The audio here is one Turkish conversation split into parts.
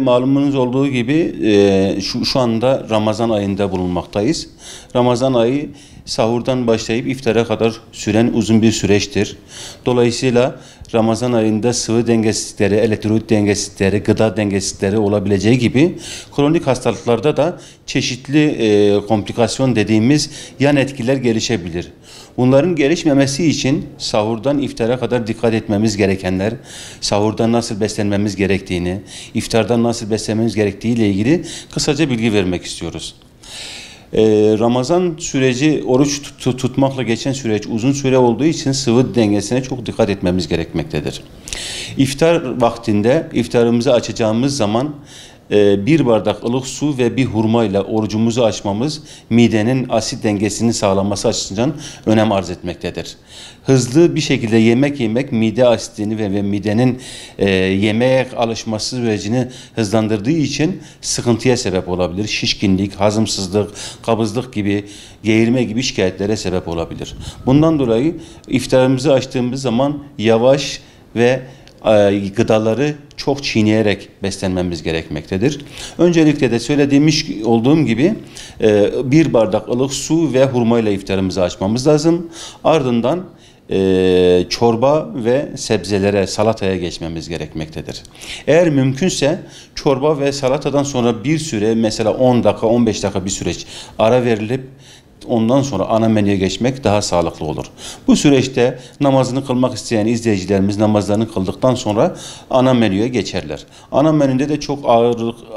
Malumunuz olduğu gibi şu anda Ramazan ayında bulunmaktayız. Ramazan ayı sahurdan başlayıp iftara kadar süren uzun bir süreçtir. Dolayısıyla Ramazan ayında sıvı dengesizlikleri, elektrolit dengesizlikleri, gıda dengesizlikleri olabileceği gibi kronik hastalıklarda da çeşitli komplikasyon dediğimiz yan etkiler gelişebilir. Bunların gelişmemesi için sahurdan iftara kadar dikkat etmemiz gerekenler, sahurdan nasıl beslenmemiz gerektiğini, iftardan nasıl beslenmemiz gerektiği ile ilgili kısaca bilgi vermek istiyoruz. Ramazan süreci oruç tutmakla geçen süreç uzun süre olduğu için sıvı dengesine çok dikkat etmemiz gerekmektedir. İftar vaktinde iftarımızı açacağımız zaman bir bardak ılık su ve bir hurmayla orucumuzu açmamız midenin asit dengesini sağlaması açısından önem arz etmektedir. Hızlı bir şekilde yemek yemek mide asitini ve midenin yemeğe alışması sürecini hızlandırdığı için sıkıntıya sebep olabilir. Şişkinlik, hazımsızlık, kabızlık gibi, geğirme gibi şikayetlere sebep olabilir. Bundan dolayı iftarımızı açtığımız zaman yavaş ve gıdaları çok çiğneyerek beslenmemiz gerekmektedir. Öncelikle de söylediğimiz olduğum gibi bir bardak ılık su ve hurmayla iftarımızı açmamız lazım. Ardından çorba ve sebzelere, salataya geçmemiz gerekmektedir. Eğer mümkünse çorba ve salatadan sonra bir süre, mesela 10 dakika, 15 dakika bir süreç ara verilip ondan sonra ana menüye geçmek daha sağlıklı olur. Bu süreçte namazını kılmak isteyen izleyicilerimiz namazlarını kıldıktan sonra ana menüye geçerler. Ana menüde de çok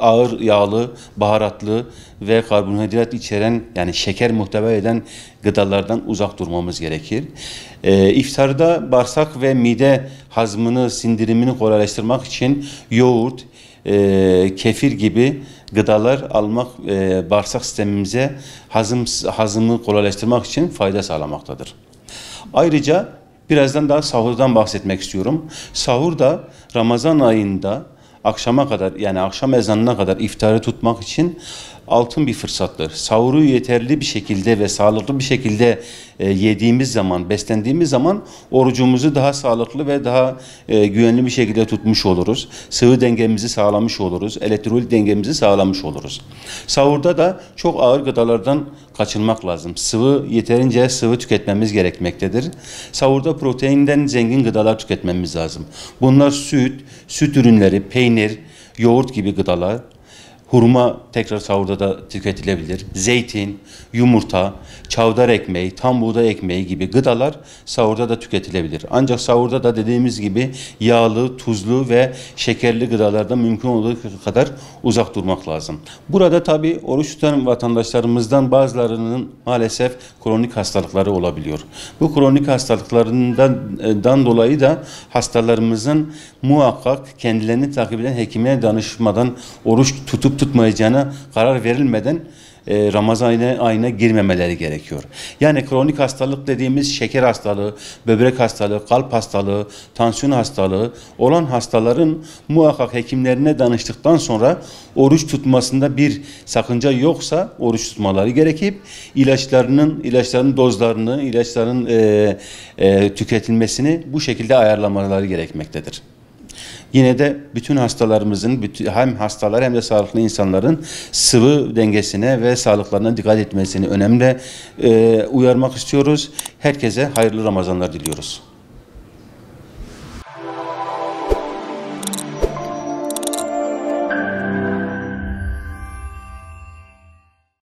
ağır yağlı, baharatlı ve karbonhidrat içeren, yani şeker muhteva eden gıdalardan uzak durmamız gerekir. İftarda bağırsak ve mide hazmını, sindirimini kolaylaştırmak için yoğurt, kefir gibi gıdalar almak bağırsak sistemimize hazımı kolaylaştırmak için fayda sağlamaktadır. Ayrıca birazdan daha sahurdan bahsetmek istiyorum. Sahur da Ramazan ayında akşama kadar, yani akşam ezanına kadar iftarı tutmak için altın bir fırsattır. Sahuru yeterli bir şekilde ve sağlıklı bir şekilde yediğimiz zaman, beslendiğimiz zaman orucumuzu daha sağlıklı ve daha güvenli bir şekilde tutmuş oluruz. Sıvı dengemizi sağlamış oluruz. Elektrolit dengemizi sağlamış oluruz. Sahurda da çok ağır gıdalardan kaçınmak lazım. Yeterince sıvı tüketmemiz gerekmektedir. Sahurda proteinden zengin gıdalar tüketmemiz lazım. Bunlar süt ürünleri, peynir, yoğurt gibi gıdalar. Hurma tekrar sahurda da tüketilebilir. Zeytin, yumurta, çavdar ekmeği, tam buğday ekmeği gibi gıdalar sahurda da tüketilebilir. Ancak sahurda da dediğimiz gibi yağlı, tuzlu ve şekerli gıdalardan mümkün olduğu kadar uzak durmak lazım. Burada tabii oruç tutan vatandaşlarımızdan bazılarının maalesef kronik hastalıkları olabiliyor. Bu kronik hastalıklarından dolayı da hastalarımızın muhakkak kendilerini takip eden hekime danışmadan oruç tutup tutmayacağına karar verilmeden Ramazan ayına girmemeleri gerekiyor. Yani kronik hastalık dediğimiz şeker hastalığı, böbrek hastalığı, kalp hastalığı, tansiyon hastalığı olan hastaların muhakkak hekimlerine danıştıktan sonra oruç tutmasında bir sakınca yoksa oruç tutmaları gerekip ilaçların dozlarını, ilaçların tüketilmesini bu şekilde ayarlamaları gerekmektedir. Yine de bütün hastalarımızın, hem hastalar hem de sağlıklı insanların sıvı dengesine ve sağlıklarına dikkat etmesini önemli uyarmak istiyoruz. Herkese hayırlı Ramazanlar diliyoruz.